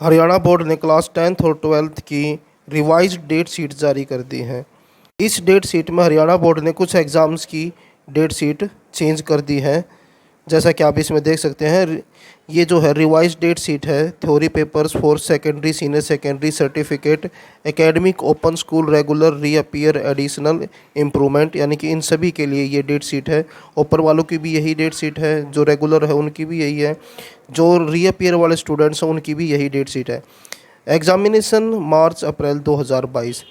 Haryana board ने class 10th और 12th की रिवाइज्ड डेट शीट जारी कर दी है। इस डेट शीट में हरियाणा बोर्ड ने कुछ एग्ज़ाम्स की डेट शीट चेंज कर दी है। जैसा कि आप इसमें देख सकते हैं, ये जो है रिवाइज्ड डेट शीट है। Theory papers for secondary, senior secondary, certificate, academic, open school, regular, reappear, additional, improvement, यानी कि इन सभी के लिए ये डेट शीट है। ऊपर वालों की भी यही डेट शीट है, जो रेगुलर है उनकी भी यही है, जो रीअपियर वाले स्टूडेंट्स हैं उनकी भी यही डेट शीट है। Examination March April 2022।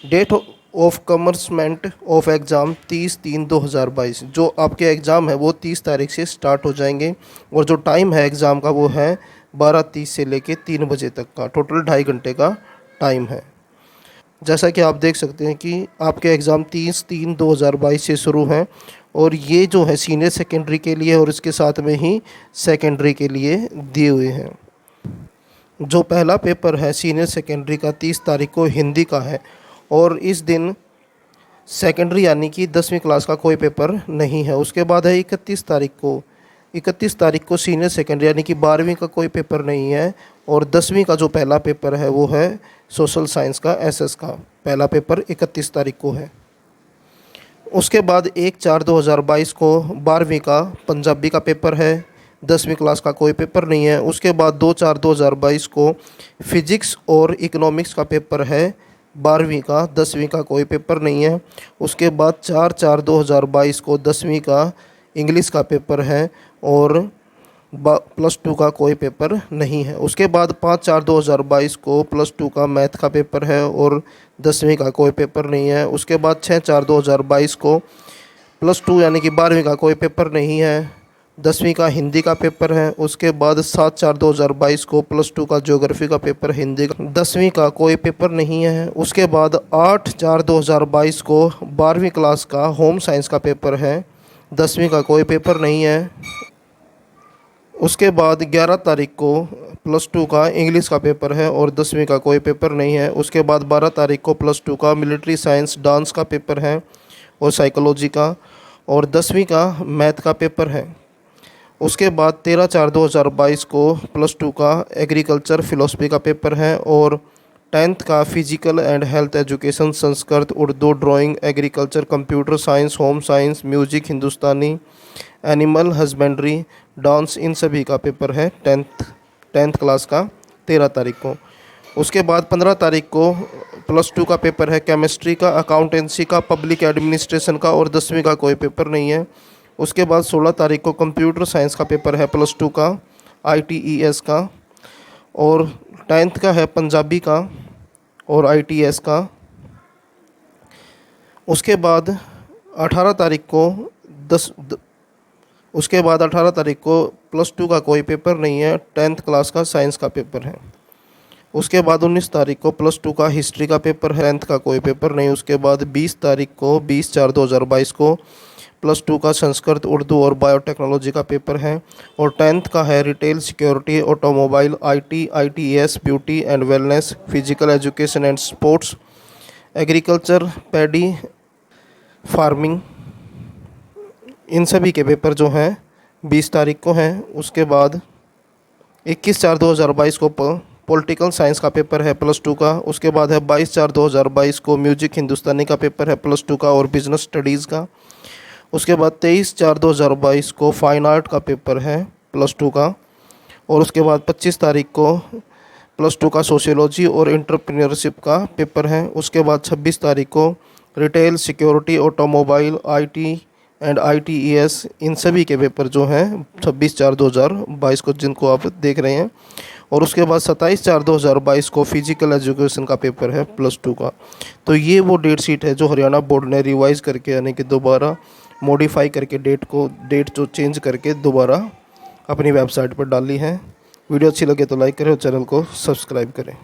Date of commencement of exam 30/3/2022। जो आपके एग्ज़ाम है वो 30 तारीख से स्टार्ट हो जाएंगे और जो टाइम है एग्ज़ाम का वो है 12:30 से लेके 3 बजे तक का, टोटल 2.5 घंटे का टाइम है। जैसा कि आप देख सकते हैं कि आपके एग्ज़ाम 30/3/2022 से शुरू हैं और ये जो है सीनियर सेकेंडरी के लिए और इसके साथ में ही सेकेंडरी के लिए दिए हुए हैं। जो पहला पेपर है सीनियर सेकेंडरी का 30 तारीख को हिंदी का है और इस दिन सेकेंडरी यानी कि 10वीं क्लास का कोई पेपर नहीं है। उसके बाद है 31 तारीख को सीनियर सेकेंडरी यानी कि 12वीं का कोई पेपर नहीं है और 10वीं का जो पहला पेपर है वो है सोशल साइंस का, एसएस का पहला पेपर 31 तारीख को है। उसके बाद 1/4/2022 को 12वीं का पंजाबी का पेपर है, 10वीं क्लास का कोई पेपर नहीं है। उसके बाद 2/4/2022 को फिजिक्स और इकोनॉमिक्स का पेपर है, 12वीं का, 10वीं का कोई पेपर नहीं है। उसके बाद 4/4/2022 को 10वीं का इंग्लिश का पेपर है और +2 का कोई पेपर नहीं है। उसके बाद 5/4/2022 को +2 का मैथ का पेपर है और 10वीं का कोई पेपर नहीं है। उसके बाद 6/4/2022 को +2 यानी कि 12वीं का कोई पेपर नहीं है, 10वीं का हिंदी का पेपर है। उसके बाद 7/4/2022 को +2 का ज्योग्राफी का पेपर हिंदी का, 10वीं का कोई पेपर नहीं है। उसके बाद 8/4/2022 को 12वीं क्लास का होम साइंस का पेपर है, 10वीं का कोई पेपर नहीं है। उसके बाद 11 तारीख को +2 का इंग्लिश का पेपर है और 10वीं का कोई पेपर नहीं है। उसके बाद 12 तारीख को +2 का मिलिट्री साइंस डांस का पेपर है और साइकोलॉजी का और 10वीं का मैथ का पेपर है। उसके बाद 13/4/2022 को +2 का एग्रीकल्चर फिलोसफी का पेपर है और 10th का physical and health education, Sanskrit, Urdu, drawing, agriculture, computer science, home science, music, Hindustani, animal husbandry, dance, इन सभी का पेपर है 10th क्लास का 13 तारीख को। उसके बाद 15 तारीख को +2 का पेपर है केमिस्ट्री का, अकाउंटेंसी का, पब्लिक एडमिनिस्ट्रेशन का और 10वीं का कोई पेपर नहीं है। उसके बाद 16 तारीख को कंप्यूटर साइंस का पेपर है +2 का, ITES का और 10th का है पंजाबी का और ITS का। उसके बाद 18 तारीख को +2 का कोई पेपर नहीं है, 10th क्लास का साइंस का पेपर है। उसके बाद 19 तारीख को +2 का हिस्ट्री का पेपर है, 10th का कोई पेपर नहीं। उसके बाद 20 तारीख को 20/4/2022 को +2 का संस्कृत, उर्दू और बायोटेक्नोलॉजी का पेपर है और 10th का है retail, security, automobile, IT, ITES, beauty and wellness, physical education and sports, agriculture, paddy, farming, इन सभी के पेपर जो हैं 20 तारीख को हैं। उसके बाद 21/4/2022 को पॉलिटिकल साइंस का पेपर है +2 का। उसके बाद है 22/4/2022 को म्यूजिक हिंदुस्तानी का पेपर है +2 का और बिजनेस स्टडीज़ का। उसके बाद 23/4/2022 को फाइन आर्ट का पेपर है +2 का और उसके बाद 25 तारीख को +2 का सोशियोलॉजी और एंटरप्रेन्योरशिप का पेपर है। उसके बाद 26 तारीख को retail, security, automobile, IT and ITES, इन सभी के पेपर जो हैं 26/4/2022 को, जिनको आप देख रहे हैं। और उसके बाद 27/4/2022 को फिजिकल एजुकेशन का पेपर है +2 का। तो ये वो डेट शीट है जो हरियाणा बोर्ड ने रिवाइज़ करके यानी कि दोबारा मॉडिफाई करके डेट जो चेंज करके दोबारा अपनी वेबसाइट पर डाली है। वीडियो अच्छी लगे तो लाइक करें और चैनल को सब्सक्राइब करें।